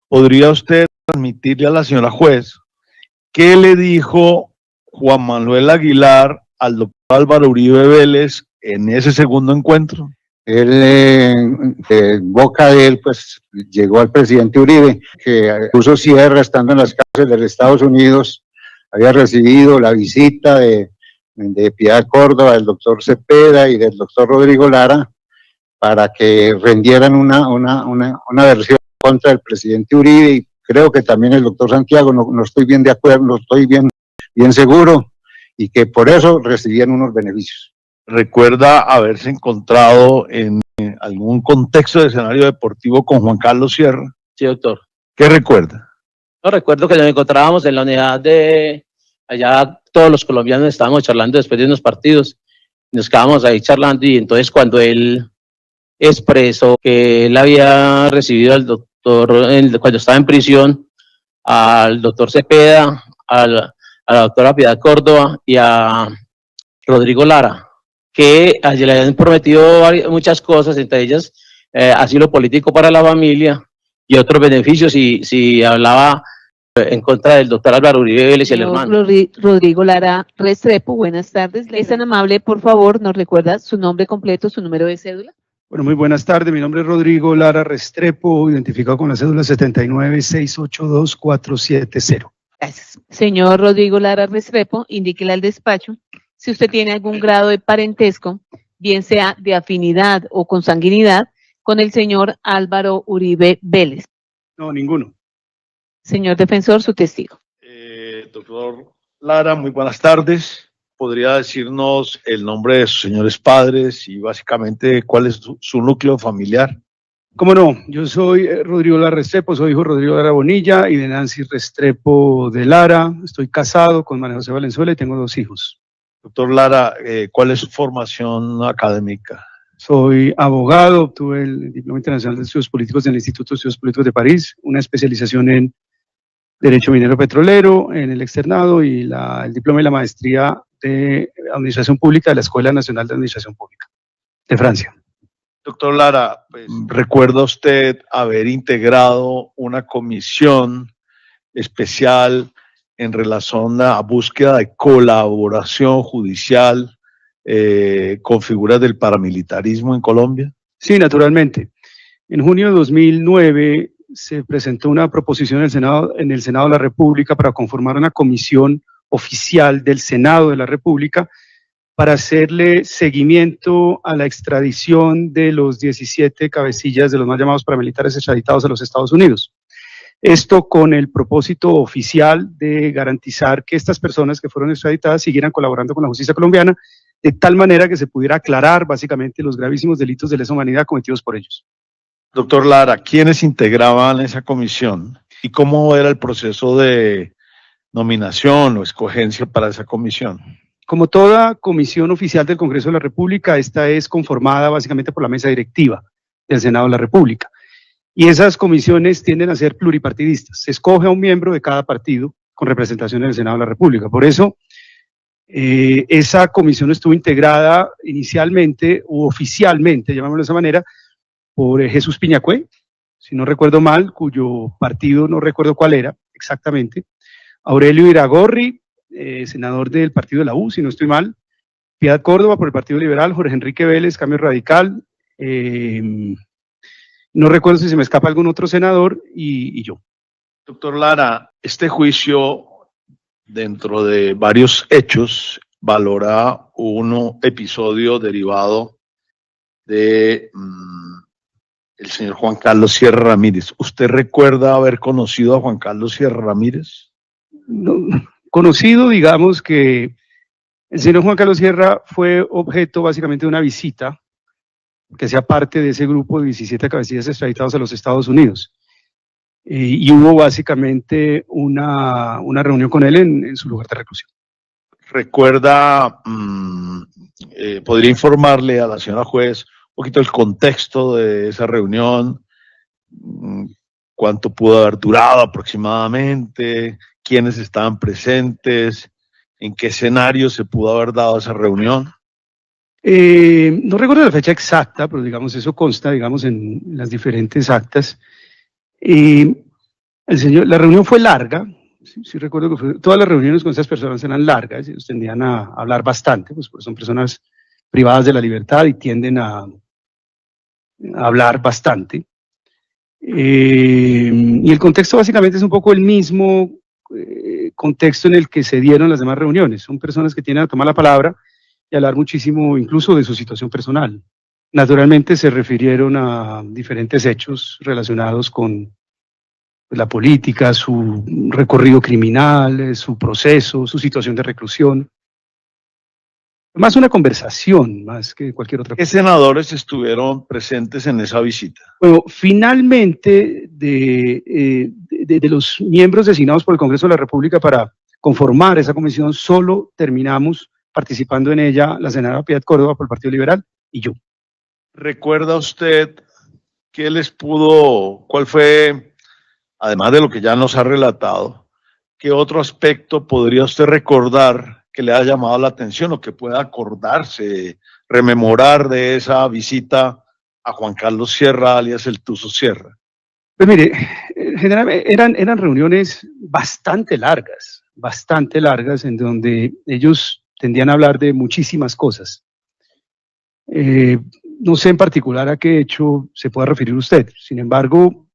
¿Podría usted transmitirle a la señora juez qué le dijo Juan Manuel Aguilar al doctor Álvaro Uribe Vélez en ese segundo encuentro? Él, en boca de él, pues llegó al presidente Uribe, que puso cierre estando en las cárceles de Estados Unidos, había recibido la visita de Piedad Córdoba, del doctor Cepeda y del doctor Rodrigo Lara, para que rendieran una versión contra el presidente Uribe, y creo que también el doctor Santiago, no estoy bien de acuerdo, no estoy bien seguro, y que por eso recibían unos beneficios. ¿Recuerda haberse encontrado en algún contexto de escenario deportivo con Juan Carlos Sierra? Sí, doctor. ¿Qué recuerda? No, recuerdo que nos encontrábamos en la unidad de allá, todos los colombianos estábamos charlando después de unos partidos, nos quedábamos ahí charlando, y entonces cuando él expresó que él había recibido al doctor, cuando estaba en prisión, al doctor Cepeda, a la doctora Piedad Córdoba y a Rodrigo Lara, que allí le habían prometido muchas cosas, entre ellas asilo político para la familia y otros beneficios, si hablaba en contra del doctor Álvaro Uribe Vélez y el hermano. Rodrigo Lara Restrepo, buenas tardes. ¿Es tan amable, por favor, nos recuerda su nombre completo, su número de cédula? Bueno, muy buenas tardes. Mi nombre es Rodrigo Lara Restrepo, identificado con la cédula 79682470. Gracias. Señor Rodrigo Lara Restrepo, indíquele al despacho si usted tiene algún grado de parentesco, bien sea de afinidad o consanguinidad, con el señor Álvaro Uribe Vélez. No, ninguno. Señor defensor, su testigo. Doctor Lara, muy buenas tardes. ¿Podría decirnos el nombre de sus señores padres y básicamente cuál es su núcleo familiar? ¿Cómo no? Yo soy Rodrigo Lara Restrepo, soy hijo de Rodrigo Lara Bonilla y de Nancy Restrepo de Lara. Estoy casado con María José Valenzuela y tengo 2 hijos. Doctor Lara, ¿cuál es su formación académica? Soy abogado, obtuve el Diploma Internacional de Estudios Políticos del Instituto de Estudios Políticos de París, una especialización en Derecho Minero Petrolero en el externado y el diploma y la maestría de Administración Pública de la Escuela Nacional de Administración Pública de Francia. Doctor Lara, pues, ¿recuerda usted haber integrado una comisión especial en relación a búsqueda de colaboración judicial con figuras del paramilitarismo en Colombia? Sí, naturalmente. En junio de 2009 se presentó una proposición en el Senado de la República para conformar una comisión oficial del Senado de la República para hacerle seguimiento a la extradición de los 17 cabecillas de los más llamados paramilitares extraditados a los Estados Unidos. Esto con el propósito oficial de garantizar que estas personas que fueron extraditadas siguieran colaborando con la justicia colombiana, de tal manera que se pudiera aclarar básicamente los gravísimos delitos de lesa humanidad cometidos por ellos. Doctor Lara, ¿quiénes integraban esa comisión y cómo era el proceso de nominación o escogencia para esa comisión? Como toda comisión oficial del Congreso de la República, esta es conformada básicamente por la mesa directiva del Senado de la República. Y esas comisiones tienden a ser pluripartidistas. Se escoge a un miembro de cada partido con representación en el Senado de la República. Por eso, esa comisión estuvo integrada inicialmente u oficialmente, llamémoslo de esa manera, por Jesús Piñacue, si no recuerdo mal, cuyo partido no recuerdo cuál era exactamente, Aurelio Iragorri, senador del partido de la U, si no estoy mal, Piedad Córdoba por el Partido Liberal, Jorge Enrique Vélez, Cambio Radical, no recuerdo si se me escapa algún otro senador y yo. Doctor Lara, este juicio, dentro de varios hechos, valora un episodio derivado de el señor Juan Carlos Sierra Ramírez. ¿Usted recuerda haber conocido a Juan Carlos Sierra Ramírez? No, conocido, digamos que el señor Juan Carlos Sierra fue objeto básicamente de una visita que hacía parte de ese grupo de 17 cabecillas extraditados a los Estados Unidos. Y hubo básicamente una reunión con él en su lugar de reclusión. ¿Recuerda, podría informarle a la señora juez un poquito el contexto de esa reunión? ¿Cuánto pudo haber durado aproximadamente? ¿Quiénes estaban presentes? ¿En qué escenario se pudo haber dado esa reunión? No recuerdo la fecha exacta, pero digamos eso consta, digamos, en las diferentes actas. La reunión fue larga, sí recuerdo que todas las reuniones con esas personas eran largas, ellos tendían a hablar bastante, pues son personas privadas de la libertad y tienden a hablar bastante. Y el contexto básicamente es un poco el mismo contexto en el que se dieron las demás reuniones. Son personas que tienen a tomar la palabra y hablar muchísimo incluso de su situación personal. Naturalmente se refirieron a diferentes hechos relacionados con la política, su recorrido criminal, su proceso, su situación de reclusión. Más una conversación, más que cualquier otra cosa. ¿Qué senadores estuvieron presentes en esa visita? Bueno, finalmente, de los miembros designados por el Congreso de la República para conformar esa comisión, solo terminamos participando en ella la senadora Piedad Córdoba por el Partido Liberal y yo. ¿Recuerda usted qué les pudo, cuál fue, además de lo que ya nos ha relatado, qué otro aspecto podría usted recordar que le ha llamado la atención o que pueda acordarse, rememorar de esa visita a Juan Carlos Sierra, alias el Tuzo Sierra? Pues mire, generalmente eran reuniones bastante largas, en donde ellos tendían a hablar de muchísimas cosas. No sé en particular a qué hecho se pueda referir usted. Sin embargo,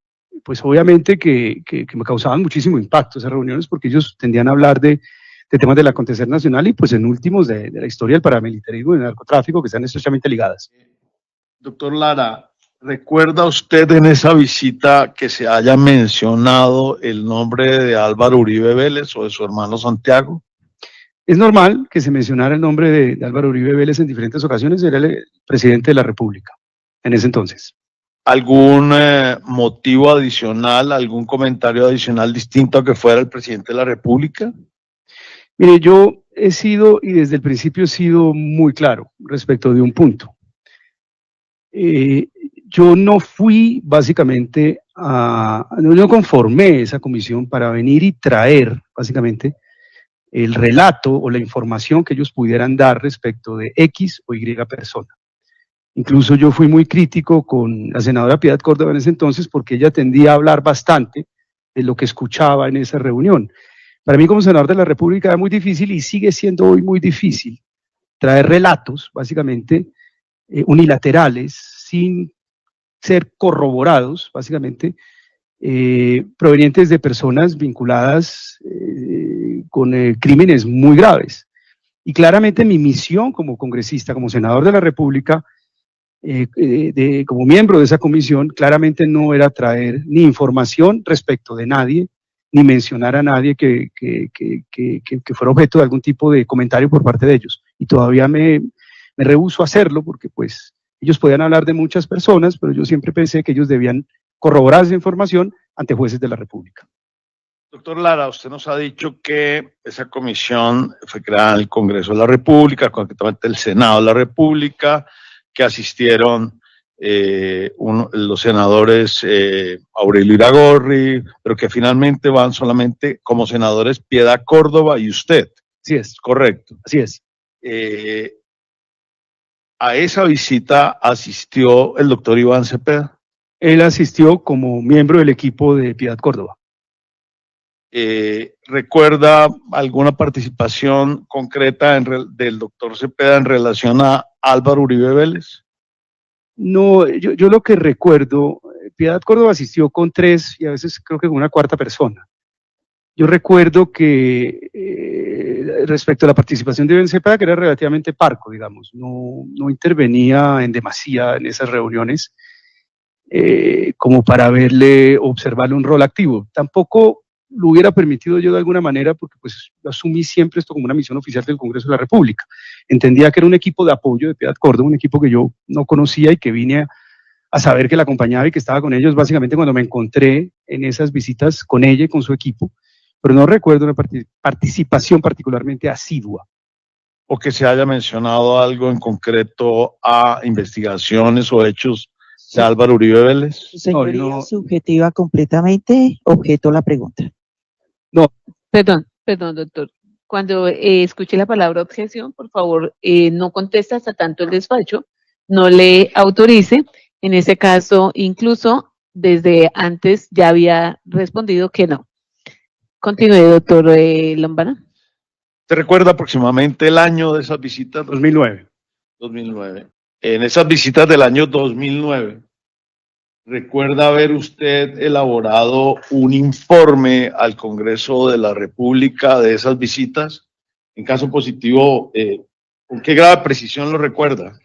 pues obviamente que me causaban muchísimo impacto esas reuniones porque ellos tendían a hablar de temas del acontecer nacional y pues en últimos de la historia del paramilitarismo y del narcotráfico que están estrechamente ligadas. Doctor Lara, ¿recuerda usted en esa visita que se haya mencionado el nombre de Álvaro Uribe Vélez o de su hermano Santiago? Es normal que se mencionara el nombre de Álvaro Uribe Vélez en diferentes ocasiones, era el presidente de la República en ese entonces. ¿Algún motivo adicional, algún comentario adicional distinto a que fuera el presidente de la República? Mire, yo he sido, y desde el principio he sido muy claro respecto de un punto. Yo no fui básicamente no conformé esa comisión para venir y traer básicamente el relato o la información que ellos pudieran dar respecto de X o Y persona. Incluso yo fui muy crítico con la senadora Piedad Córdoba en ese entonces porque ella tendía a hablar bastante de lo que escuchaba en esa reunión. Para mí como senador de la República era muy difícil y sigue siendo hoy muy difícil traer relatos básicamente unilaterales sin ser corroborados básicamente provenientes de personas vinculadas con crímenes muy graves. Y claramente mi misión como congresista, como senador de la República, como miembro de esa comisión, claramente no era traer ni información respecto de nadie, ni mencionar a nadie que fuera objeto de algún tipo de comentario por parte de ellos. Y todavía me rehúso a hacerlo porque pues ellos podían hablar de muchas personas, pero yo siempre pensé que ellos debían corroborar esa información ante jueces de la República. Doctor Lara, usted nos ha dicho que esa comisión fue creada en el Congreso de la República, concretamente el Senado de la República, que asistieron los senadores Aurelio Iragorri, pero que finalmente van solamente como senadores Piedad Córdoba y usted. Así es. Correcto. Así es. A esa visita asistió el doctor Iván Cepeda. Él asistió como miembro del equipo de Piedad Córdoba. ¿Recuerda alguna participación concreta del doctor Cepeda en relación a Álvaro Uribe Vélez? No, yo lo que recuerdo, Piedad Córdoba asistió con 3 y a veces creo que con una 4ª persona. Yo recuerdo que respecto a la participación de Iván Cepeda, que era relativamente parco, digamos, no intervenía en demasía en esas reuniones como para observarle un rol activo. Tampoco lo hubiera permitido yo de alguna manera porque pues asumí siempre esto como una misión oficial del Congreso de la República. Entendía que era un equipo de apoyo de Piedad Córdoba, un equipo que yo no conocía y que vine a saber que la acompañaba y que estaba con ellos básicamente cuando me encontré en esas visitas con ella y con su equipo, pero no recuerdo una participación particularmente asidua. O que se haya mencionado algo en concreto a investigaciones o hechos de Álvaro Uribe Vélez. Señoría, subjetiva completamente, objeto la pregunta. No. Perdón, doctor. Cuando escuche la palabra objeción, por favor, no contesta hasta tanto el despacho no le autorice. En ese caso, incluso desde antes ya había respondido que no. Continúe, doctor Lombana. ¿Te recuerda aproximadamente el año de esas visitas? 2009. 2009. En esas visitas del año 2009, ¿recuerda haber usted elaborado un informe al Congreso de la República de esas visitas? En caso positivo, ¿con qué grado de precisión lo recuerda?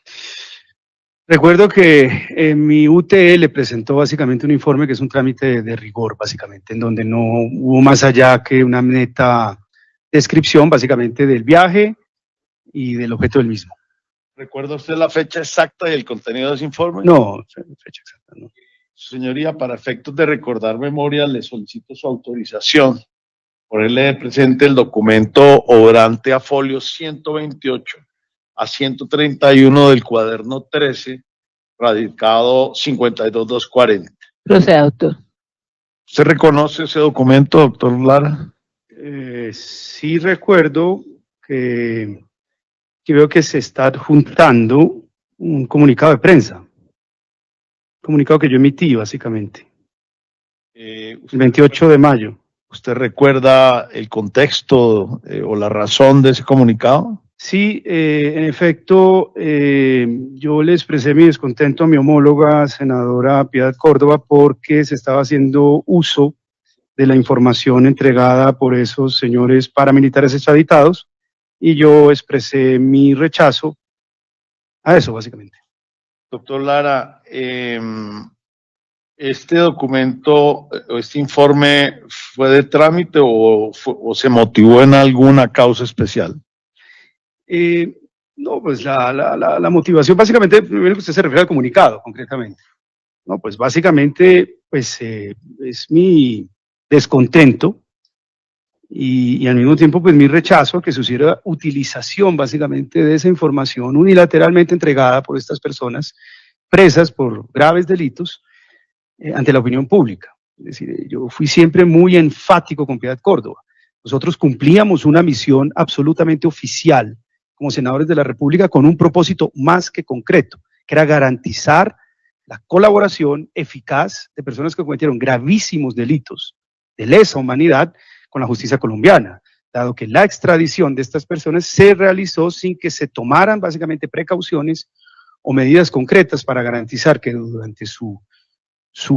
Recuerdo que mi UTE le presentó básicamente un informe que es un trámite de rigor, básicamente, en donde no hubo más allá que una neta descripción, básicamente, del viaje y del objeto del mismo. ¿Recuerda usted la fecha exacta y el contenido de ese informe? No, fecha exacta, no. Señoría, para efectos de recordar memoria, le solicito su autorización. Ponerle presente el documento obrante a folio 128 a 131 del cuaderno 13, radicado 52240. Proceda, doctor. ¿Usted reconoce ese documento, doctor Lara? Sí recuerdo que veo que se está adjuntando un comunicado de prensa. Comunicado que yo emití, básicamente. El 28 de mayo. ¿Usted recuerda el contexto o la razón de ese comunicado? Sí, en efecto, yo le expresé mi descontento a mi homóloga, senadora Piedad Córdoba, porque se estaba haciendo uso de la información entregada por esos señores paramilitares extraditados, y yo expresé mi rechazo a eso, básicamente. Doctor Lara, ¿este documento o este informe fue de trámite o se motivó en alguna causa especial? No, pues la motivación, básicamente, primero que usted se refiere al comunicado, concretamente. No, pues básicamente, pues es mi descontento y al mismo tiempo, pues mi rechazo a que se hiciera utilización, básicamente, de esa información unilateralmente entregada por estas personas presas por graves delitos ante la opinión pública. Es decir, yo fui siempre muy enfático con Piedad Córdoba. Nosotros cumplíamos una misión absolutamente oficial como senadores de la República con un propósito más que concreto, que era garantizar la colaboración eficaz de personas que cometieron gravísimos delitos de lesa humanidad con la justicia colombiana, dado que la extradición de estas personas se realizó sin que se tomaran básicamente precauciones o medidas concretas para garantizar que durante su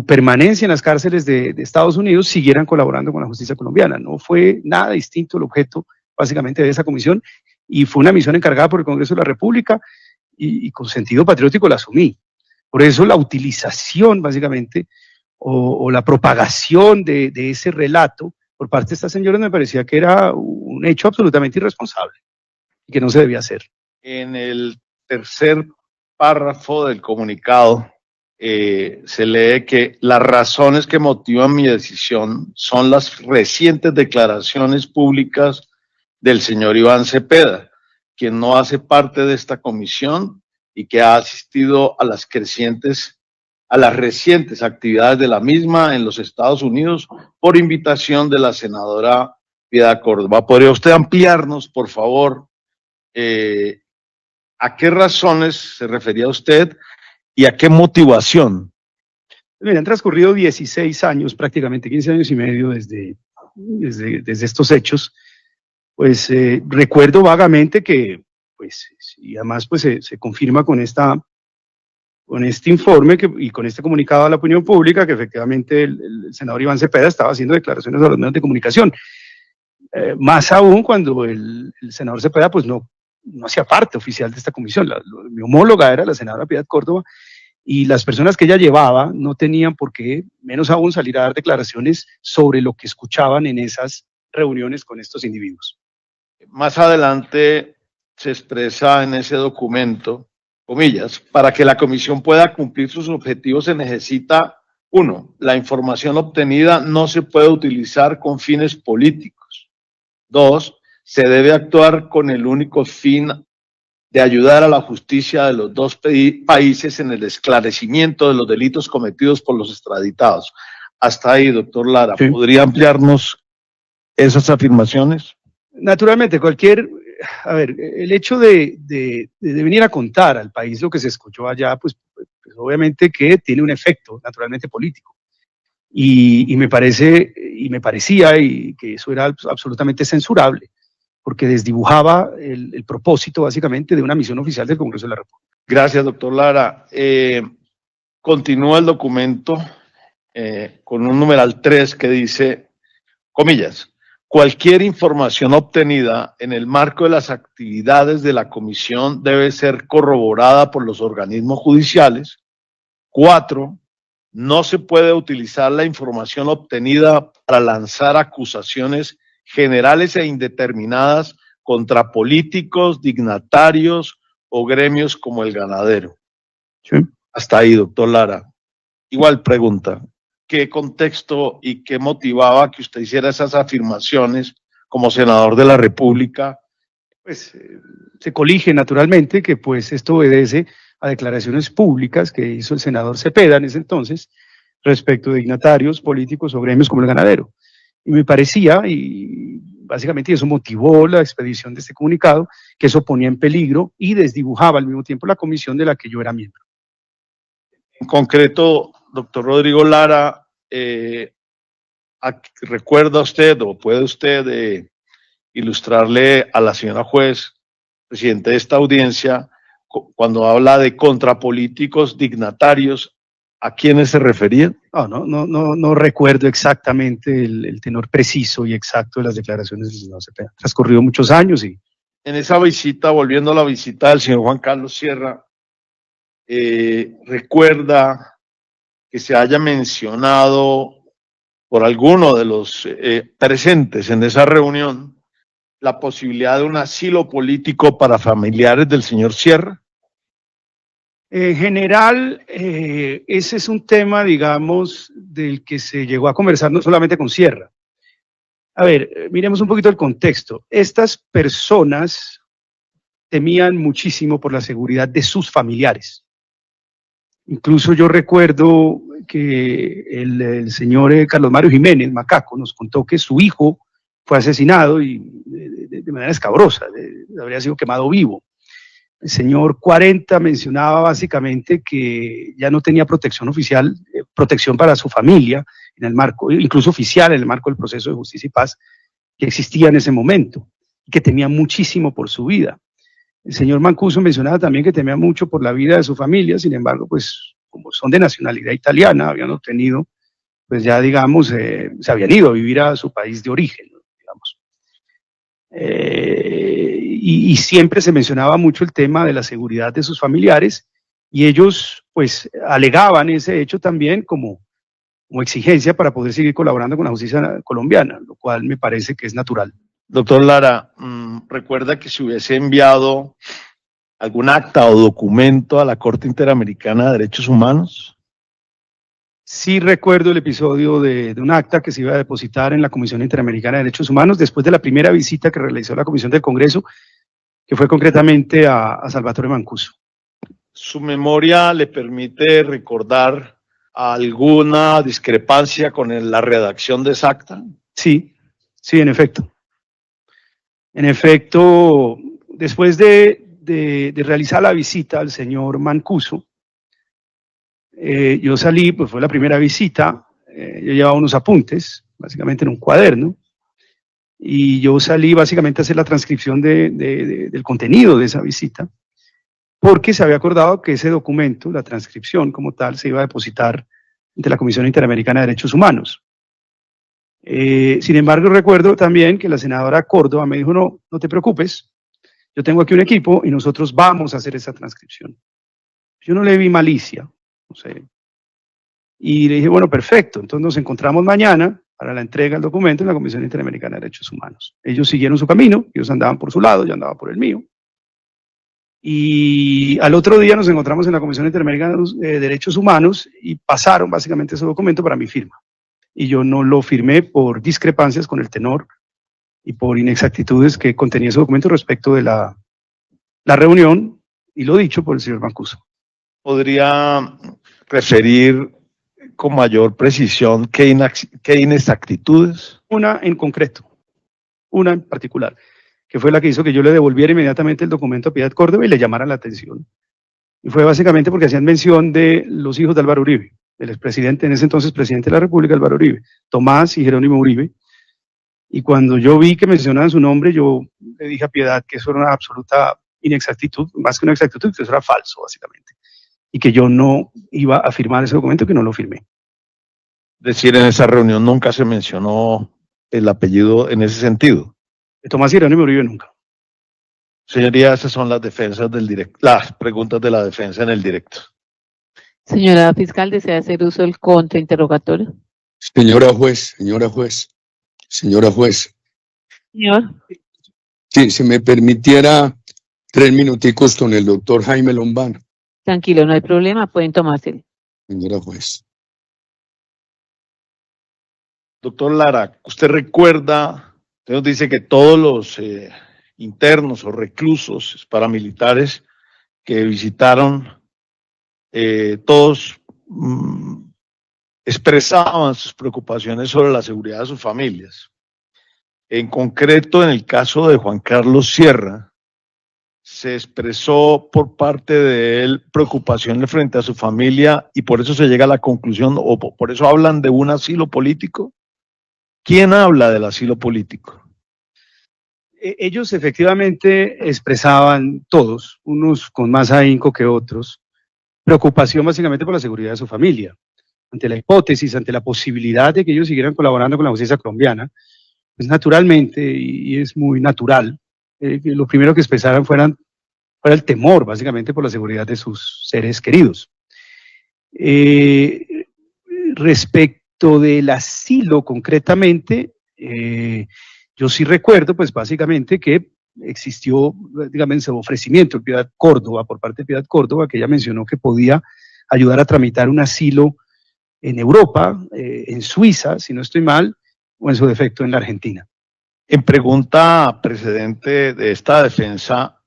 permanencia en las cárceles de Estados Unidos siguieran colaborando con la justicia colombiana. No fue nada distinto el objeto básicamente de esa comisión, y fue una misión encargada por el Congreso de la República y con sentido patriótico la asumí. Por eso la utilización básicamente o la propagación de ese relato por parte de estas señoras me parecía que era un hecho absolutamente irresponsable y que no se debía hacer. En el tercer párrafo del comunicado se lee que las razones que motivan mi decisión son las recientes declaraciones públicas del señor Iván Cepeda, quien no hace parte de esta comisión y que ha asistido a las recientes actividades de la misma en los Estados Unidos por invitación de la senadora Piedad Córdoba. ¿Podría usted ampliarnos, por favor, a qué razones se refería usted y a qué motivación? Mira, han transcurrido 16 años, prácticamente 15 años y medio desde estos hechos. Pues recuerdo vagamente que, pues, y además pues se confirma con este informe y con este comunicado a la opinión pública que efectivamente el senador Iván Cepeda estaba haciendo declaraciones a los medios de comunicación. Más aún cuando el senador Cepeda pues no hacía parte oficial de esta comisión. Mi homóloga era la senadora Piedad Córdoba, y las personas que ella llevaba no tenían por qué, menos aún, salir a dar declaraciones sobre lo que escuchaban en esas reuniones con estos individuos. Más adelante se expresa en ese documento, comillas, para que la comisión pueda cumplir sus objetivos se necesita, 1, la información obtenida no se puede utilizar con fines políticos. 2, se debe actuar con el único fin de ayudar a la justicia de los dos países en el esclarecimiento de los delitos cometidos por los extraditados. Hasta ahí, doctor Lara. Sí. ¿Podría ampliarnos esas afirmaciones? Naturalmente, el hecho de venir a contar al país lo que se escuchó allá, pues obviamente que tiene un efecto naturalmente político. y me parecía que eso era absolutamente censurable, porque desdibujaba el propósito básicamente de una misión oficial del Congreso de la República. Gracias, doctor Lara. Continúa el documento con un numeral 3 que dice, comillas, cualquier información obtenida en el marco de las actividades de la comisión debe ser corroborada por los organismos judiciales. 4. No se puede utilizar la información obtenida para lanzar acusaciones generales e indeterminadas contra políticos, dignatarios o gremios como el ganadero. Sí. Hasta ahí, doctor Lara. Igual pregunta, ¿qué contexto y qué motivaba que usted hiciera esas afirmaciones como senador de la República? Pues se colige naturalmente que pues esto obedece a declaraciones públicas que hizo el senador Cepeda en ese entonces respecto de dignatarios, políticos o gremios como el ganadero. Y me parecía, y básicamente eso motivó la expedición de este comunicado, que eso ponía en peligro y desdibujaba al mismo tiempo la comisión de la que yo era miembro. En concreto, doctor Rodrigo Lara, ¿recuerda usted o puede usted ilustrarle a la señora juez, presidente de esta audiencia, cuando habla de contrapolíticos, dignatarios, ¿a quiénes se referían? No recuerdo exactamente el tenor preciso y exacto de las declaraciones del senador Cepeda. Transcurrido muchos años y... En esa visita, volviendo a la visita del señor Juan Carlos Sierra, ¿recuerda que se haya mencionado por alguno de los presentes en esa reunión la posibilidad de un asilo político para familiares del señor Sierra? En general, ese es un tema, digamos, del que se llegó a conversar no solamente con Sierra. A ver, miremos un poquito el contexto. Estas personas temían muchísimo por la seguridad de sus familiares. Incluso yo recuerdo que el señor Carlos Mario Jiménez, Macaco, nos contó que su hijo fue asesinado y de manera escabrosa, habría sido quemado vivo. El señor 40 mencionaba básicamente que ya no tenía protección oficial, protección para su familia, en el marco, incluso oficial, en el marco del proceso de justicia y paz que existía en ese momento, y que temía muchísimo por su vida. El señor Mancuso mencionaba también que temía mucho por la vida de su familia, sin embargo, pues como son de nacionalidad italiana, habían obtenido, pues ya digamos, se habían ido a vivir a su país de origen, digamos. Y siempre se mencionaba mucho el tema de la seguridad de sus familiares y ellos pues alegaban ese hecho también como exigencia para poder seguir colaborando con la justicia colombiana, lo cual me parece que es natural. Doctor Lara, ¿recuerda que se hubiese enviado algún acta o documento a la Corte Interamericana de Derechos Humanos? Sí recuerdo el episodio de un acta que se iba a depositar en la Comisión Interamericana de Derechos Humanos después de la primera visita que realizó la Comisión del Congreso, que fue concretamente a Salvatore Mancuso. ¿Su memoria le permite recordar alguna discrepancia con la redacción de esa acta? Sí, en efecto. En efecto, después de realizar la visita al señor Mancuso, yo salí, pues fue la primera visita, yo llevaba unos apuntes, básicamente en un cuaderno, y yo salí básicamente a hacer la transcripción del contenido de esa visita, porque se había acordado que ese documento, la transcripción como tal, se iba a depositar ante la Comisión Interamericana de Derechos Humanos. Sin embargo, recuerdo también que la senadora Córdoba me dijo, no te preocupes, yo tengo aquí un equipo y nosotros vamos a hacer esa transcripción. Yo no le vi malicia, no sé. Y le dije, bueno, perfecto, entonces nos encontramos mañana para la entrega del documento en la Comisión Interamericana de Derechos Humanos. Ellos siguieron su camino, ellos andaban por su lado, yo andaba por el mío. Y al otro día nos encontramos en la Comisión Interamericana de Derechos Humanos y pasaron básicamente ese documento para mi firma. Y yo no lo firmé por discrepancias con el tenor y por inexactitudes que contenía ese documento respecto de la reunión y lo dicho por el señor Mancuso. ¿Podría referir con mayor precisión qué inexactitudes? Una en concreto, una en particular, que fue la que hizo que yo le devolviera inmediatamente el documento a Piedad Córdoba y le llamara la atención. Y fue básicamente porque hacían mención de los hijos de Álvaro Uribe, el expresidente, en ese entonces presidente de la República, Álvaro Uribe, Tomás y Jerónimo Uribe. Y cuando yo vi que mencionaban su nombre, yo le dije a Piedad que eso era una absoluta inexactitud, más que una exactitud, que eso era falso, básicamente. Y que yo no iba a firmar ese documento, que no lo firmé. Es decir, en esa reunión nunca se mencionó el apellido en ese sentido. De Tomás y Jerónimo Uribe nunca. Señoría, esas son las defensas del directo, las preguntas de la defensa en el directo. Señora fiscal, ¿desea hacer uso del contrainterrogatorio? Señora juez, señora juez, señora juez, Señor. si me permitiera 3 minuticos con el doctor Jaime Lombana, Tranquilo, no hay problema, pueden tomárselo. señora juez. Doctor Lara, usted recuerda, usted nos dice que todos los internos o reclusos paramilitares que visitaron, todos expresaban sus preocupaciones sobre la seguridad de sus familias. En concreto, en el caso de Juan Carlos Sierra, se expresó por parte de él preocupaciones frente a su familia y por eso se llega a la conclusión, o por eso hablan de un asilo político. ¿Quién habla del asilo político? Ellos efectivamente expresaban todos, unos con más ahínco que otros, preocupación básicamente por la seguridad de su familia. Ante la hipótesis, ante la posibilidad de que ellos siguieran colaborando con la justicia colombiana, pues naturalmente, y es muy natural, que lo primero que expresaran fuera el temor, básicamente, por la seguridad de sus seres queridos. Respecto del asilo, concretamente, yo sí recuerdo, pues básicamente, que existió, digamos, ofrecimiento de Piedad Córdoba, por parte de Piedad Córdoba, que ella mencionó que podía ayudar a tramitar un asilo en Europa, en Suiza, si no estoy mal, o en su defecto en la Argentina. En pregunta precedente de esta defensa,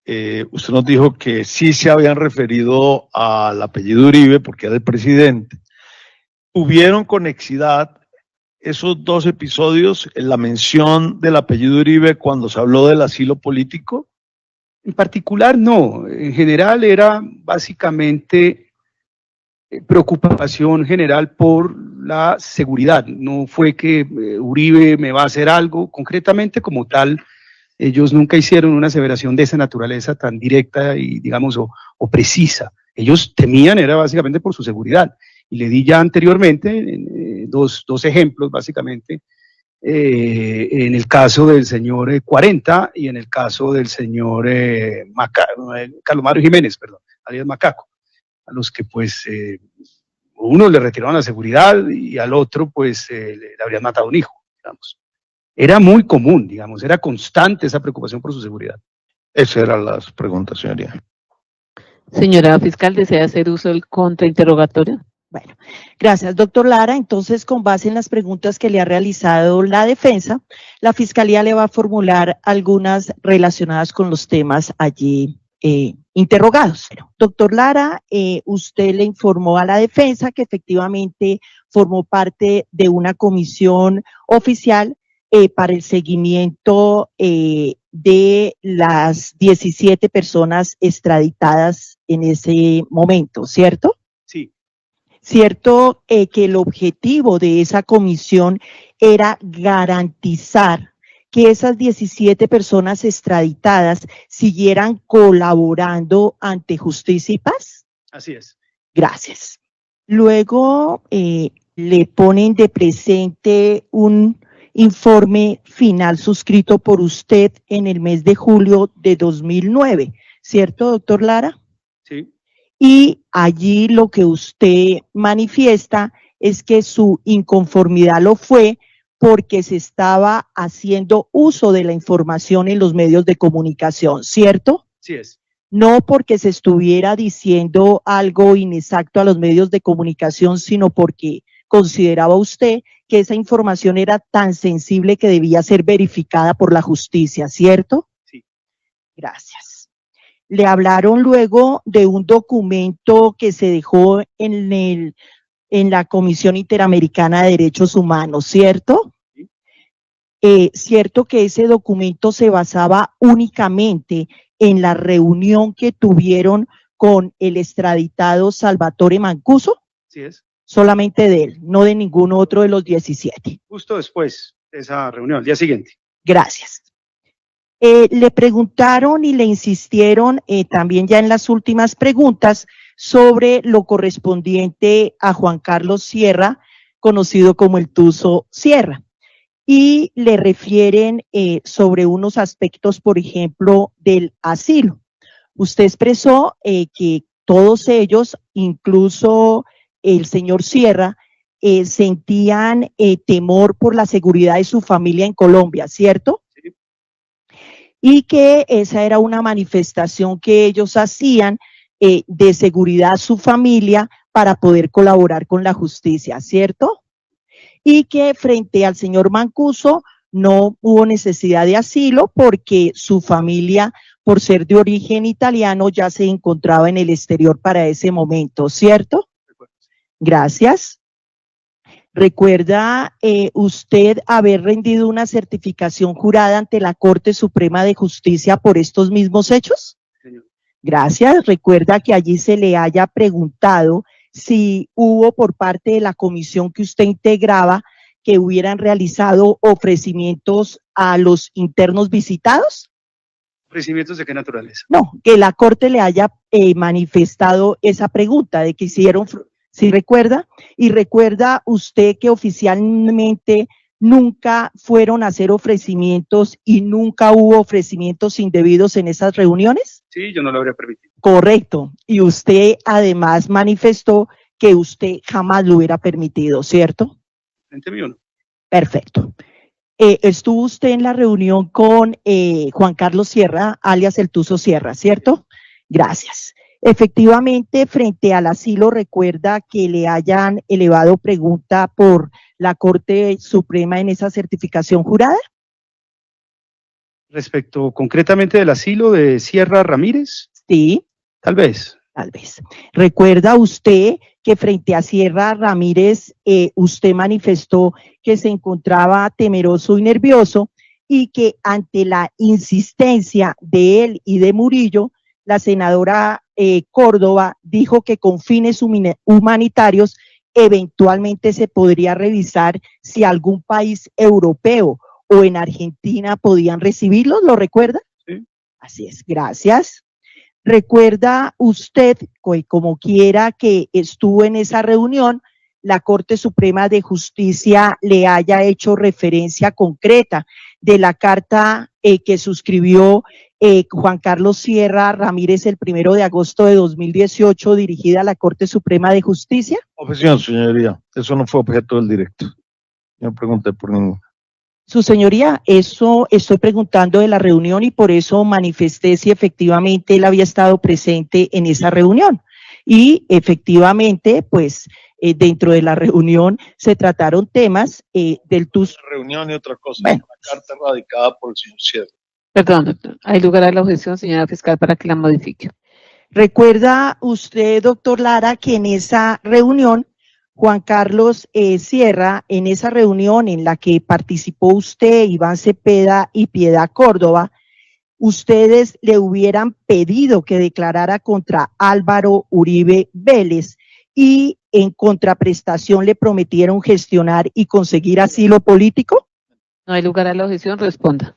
usted nos dijo que sí se habían referido al apellido Uribe porque era el presidente. ¿Tuvieron conexidad esos dos episodios en la mención del apellido Uribe cuando se habló del asilo político? En particular no, en general era básicamente preocupación general por la seguridad. No fue que Uribe me va a hacer algo, concretamente como tal, ellos nunca hicieron una aseveración de esa naturaleza tan directa y digamos o precisa. Ellos temían, era básicamente por su seguridad. Y le di ya anteriormente dos ejemplos, básicamente, en el caso del señor 40 y en el caso del señor Carlos Mario Jiménez, perdón, alias Macaco, a los que pues uno le retiraron la seguridad y al otro pues le habrían matado un hijo, digamos. Era muy común, digamos, era constante esa preocupación por su seguridad. Esas eran las preguntas, señoría. Señora fiscal, ¿desea hacer uso del contrainterrogatorio? Bueno, gracias, doctor Lara. Entonces, con base en las preguntas que le ha realizado la defensa, la Fiscalía le va a formular algunas relacionadas con los temas allí interrogados. Bueno, doctor Lara, usted le informó a la defensa que efectivamente formó parte de una comisión oficial para el seguimiento de las 17 personas extraditadas en ese momento, ¿cierto? Sí. Cierto que el objetivo de esa comisión era garantizar que esas 17 personas extraditadas siguieran colaborando ante Justicia y Paz. Así es. Gracias. Luego le ponen de presente un informe final suscrito por usted en el mes de julio de 2009, ¿cierto, doctor Lara? Sí. Y allí lo que usted manifiesta es que su inconformidad lo fue porque se estaba haciendo uso de la información en los medios de comunicación, ¿cierto? Sí es. No porque se estuviera diciendo algo inexacto a los medios de comunicación, sino porque consideraba usted que esa información era tan sensible que debía ser verificada por la justicia, ¿cierto? Sí. Gracias. Le hablaron luego de un documento que se dejó en la Comisión Interamericana de Derechos Humanos, ¿cierto? Sí. Cierto que ese documento se basaba únicamente en la reunión que tuvieron con el extraditado Salvatore Mancuso. Sí es. Solamente de él, no de ningún otro de los 17. Justo después de esa reunión, el día siguiente. Gracias. Le preguntaron y le insistieron también ya en las últimas preguntas sobre lo correspondiente a Juan Carlos Sierra, conocido como el Tuzo Sierra, y le refieren sobre unos aspectos, por ejemplo, del asilo. Usted expresó que todos ellos, incluso el señor Sierra, sentían temor por la seguridad de su familia en Colombia, ¿cierto? Sí. Y que esa era una manifestación que ellos hacían de seguridad a su familia para poder colaborar con la justicia, ¿cierto? Y que frente al señor Mancuso no hubo necesidad de asilo porque su familia, por ser de origen italiano, ya se encontraba en el exterior para ese momento, ¿cierto? Gracias. ¿Recuerda usted haber rendido una certificación jurada ante la Corte Suprema de Justicia por estos mismos hechos? Señor. Gracias. ¿Recuerda que allí se le haya preguntado si hubo por parte de la comisión que usted integraba que hubieran realizado ofrecimientos a los internos visitados? ¿Ofrecimientos de qué naturaleza? No, que la Corte le haya manifestado esa pregunta de que hicieron, ¿sí recuerda? Y recuerda usted que oficialmente nunca fueron a hacer ofrecimientos y nunca hubo ofrecimientos indebidos en esas reuniones. Sí, yo no lo habría permitido. Correcto. Y usted además manifestó que usted jamás lo hubiera permitido, ¿cierto? Frente mío no. Perfecto. Estuvo usted en la reunión con Juan Carlos Sierra, alias el Tuzo Sierra, ¿cierto? Gracias. Efectivamente, frente al asilo, recuerda que le hayan elevado pregunta por la Corte Suprema en esa certificación jurada. Respecto concretamente del asilo de Sierra Ramírez, Sí, tal vez. tal vez. ¿Recuerda usted que frente a Sierra Ramírez usted manifestó que se encontraba temeroso y nervioso y que ante la insistencia de él y de Murillo, la senadora Córdoba dijo que con fines humanitarios eventualmente se podría revisar si algún país europeo o en Argentina podían recibirlos? ¿Lo recuerda? Sí. Así es, gracias. ¿Recuerda usted, como quiera que estuvo en esa reunión, la Corte Suprema de Justicia le haya hecho referencia concreta de la carta que suscribió Juan Carlos Sierra Ramírez el 1 de agosto de 2018 dirigida a la Corte Suprema de Justicia? Objeción, señoría. Eso no fue objeto del directo. Yo no pregunté por ningún. Su señoría, eso estoy preguntando de la reunión y por eso manifesté si efectivamente él había estado presente en esa reunión. Y efectivamente, pues dentro de la reunión se trataron temas del TUS. Reunión y otra cosa. Bueno. Una carta radicada por el señor Sierra. Perdón, doctor. Hay lugar a la objeción, señora fiscal, para que la modifique. ¿Recuerda usted, doctor Lara, que en esa reunión, Juan Carlos Sierra, en esa reunión en la que participó usted, Iván Cepeda y Piedad Córdoba, ustedes le hubieran pedido que declarara contra Álvaro Uribe Vélez y en contraprestación le prometieron gestionar y conseguir asilo político? No hay lugar a la objeción, responda.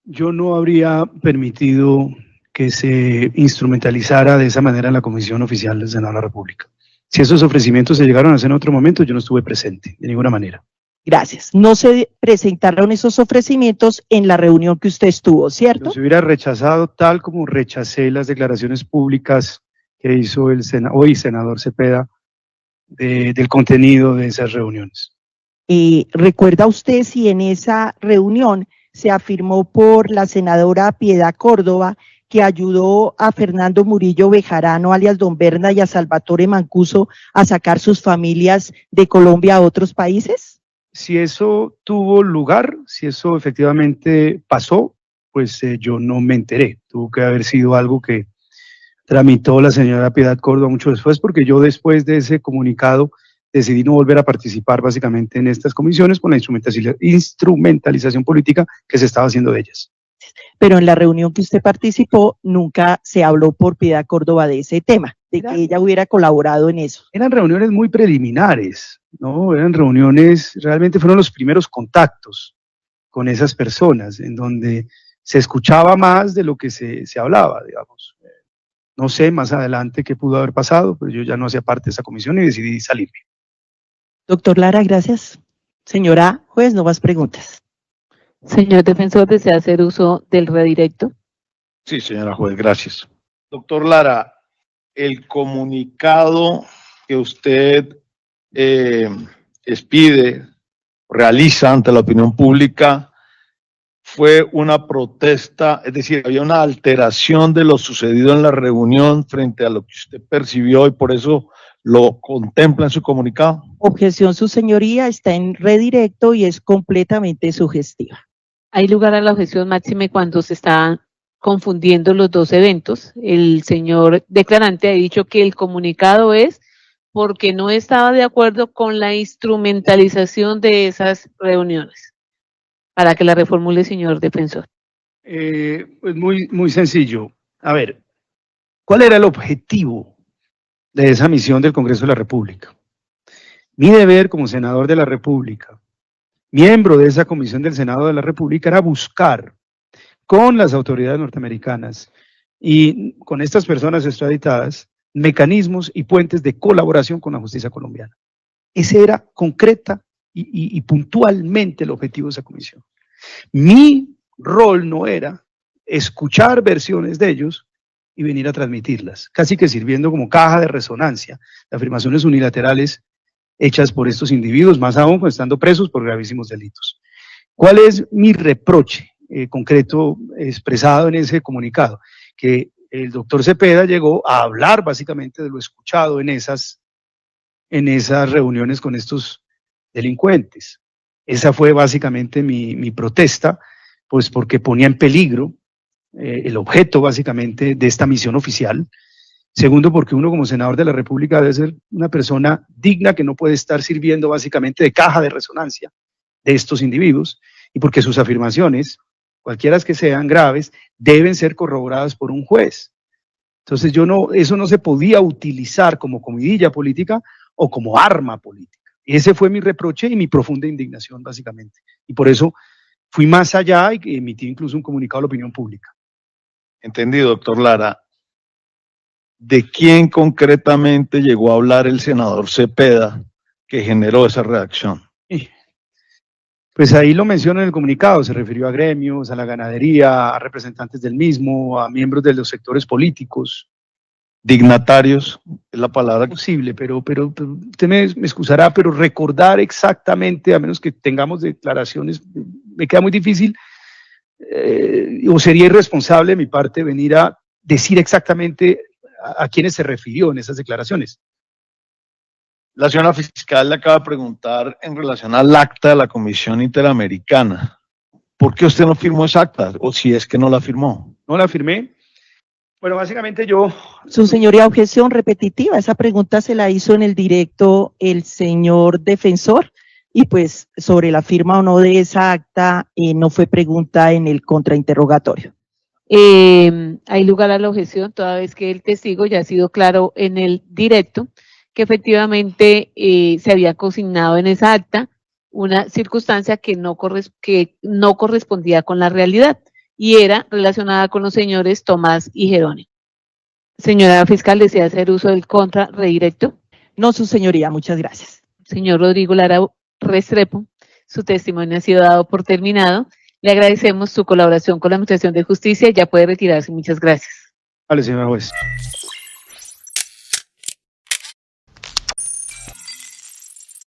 Yo no habría permitido que se instrumentalizara de esa manera en la Comisión Oficial del Senado de la República. Si esos ofrecimientos se llegaron a hacer en otro momento, yo no estuve presente, de ninguna manera. Gracias. No se presentaron esos ofrecimientos en la reunión que usted estuvo, ¿cierto? Los hubiera rechazado tal como rechacé las declaraciones públicas que hizo el hoy senador Cepeda del contenido de esas reuniones. ¿Recuerda usted si en esa reunión se afirmó por la senadora Piedad Córdoba que ayudó a Fernando Murillo Bejarano, alias Don Berna, y a Salvatore Mancuso a sacar sus familias de Colombia a otros países? Si eso tuvo lugar, si eso efectivamente pasó, pues yo no me enteré. Tuvo que haber sido algo que tramitó la señora Piedad Córdoba mucho después, porque yo después de ese comunicado decidí no volver a participar básicamente en estas comisiones con la instrumentalización política que se estaba haciendo de ellas. Pero en la reunión que usted participó nunca se habló por Piedad Córdoba de ese tema. que ella hubiera colaborado en eso. Eran reuniones muy preliminares, ¿no? Eran reuniones, realmente fueron los primeros contactos con esas personas, en donde se escuchaba más de lo que se hablaba, digamos. No sé más adelante qué pudo haber pasado, pero yo ya no hacía parte de esa comisión y decidí salirme. Doctor Lara, gracias. Señora juez, no más preguntas. Señor defensor, ¿desea hacer uso del redirecto? Sí, señora juez, gracias. Doctor Lara, el comunicado que usted expide, realiza ante la opinión pública, fue una protesta, es decir, había una alteración de lo sucedido en la reunión frente a lo que usted percibió y por eso lo contempla en su comunicado. Objeción, su señoría, está en redirecto y es completamente sugestiva. Hay lugar a la objeción máxime cuando se están confundiendo los dos eventos. El señor declarante ha dicho que el comunicado es porque no estaba de acuerdo con la instrumentalización de esas reuniones. Para que la reformule, señor defensor. Pues muy sencillo. A ver, ¿cuál era el objetivo de esa misión del Congreso de la República? Mi deber como senador de la República, miembro de esa comisión del Senado de la República, era buscar con las autoridades norteamericanas y con estas personas extraditadas mecanismos y puentes de colaboración con la justicia colombiana. Ese era concreta y puntualmente el objetivo de esa comisión. Mi rol no era escuchar versiones de ellos y venir a transmitirlas, casi que sirviendo como caja de resonancia de afirmaciones unilaterales hechas por estos individuos, más aún cuando estando presos por gravísimos delitos. ¿Cuál es mi reproche concreto expresado en ese comunicado? Que el doctor Cepeda llegó a hablar básicamente de lo escuchado en esas reuniones con estos delincuentes. Esa fue básicamente mi protesta, pues porque ponía en peligro el objeto básicamente de esta misión oficial. Segundo, porque uno como senador de la República debe ser una persona digna que no puede estar sirviendo básicamente de caja de resonancia de estos individuos y porque sus afirmaciones, cualquiera que sean graves, deben ser corroboradas por un juez. Entonces eso no se podía utilizar como comidilla política o como arma política. Ese fue mi reproche y mi profunda indignación, básicamente. Y por eso fui más allá y emití incluso un comunicado a la opinión pública. Entendido, doctor Lara. ¿De quién concretamente llegó a hablar el senador Cepeda que generó esa reacción? Pues ahí lo menciono en el comunicado, se refirió a gremios, a la ganadería, a representantes del mismo, a miembros de los sectores políticos. Dignatarios, es la palabra Posible, pero usted me excusará, pero recordar exactamente, a menos que tengamos declaraciones, me queda muy difícil, o sería irresponsable de mi parte venir a decir exactamente a quiénes se refirió en esas declaraciones. La señora fiscal le acaba de preguntar en relación al acta de la Comisión Interamericana. ¿Por qué usted no firmó esa acta? O si es que no la firmó. No la firmé. Bueno, básicamente yo... Su señoría, objeción repetitiva. Esa pregunta se la hizo en el directo el señor defensor y pues sobre la firma o no de esa acta no fue pregunta en el contrainterrogatorio. Hay lugar a la objeción, toda vez que el testigo ya ha sido claro en el directo que efectivamente se había consignado en esa acta una circunstancia que no correspondía con la realidad y era relacionada con los señores Tomás y Jerónimo. Señora fiscal, ¿desea hacer uso del contra redirecto? No, su señoría, muchas gracias. Señor Rodrigo Lara Restrepo, su testimonio ha sido dado por terminado. Le agradecemos su colaboración con la Administración de Justicia. Ya puede retirarse. Muchas gracias. Vale, señora juez.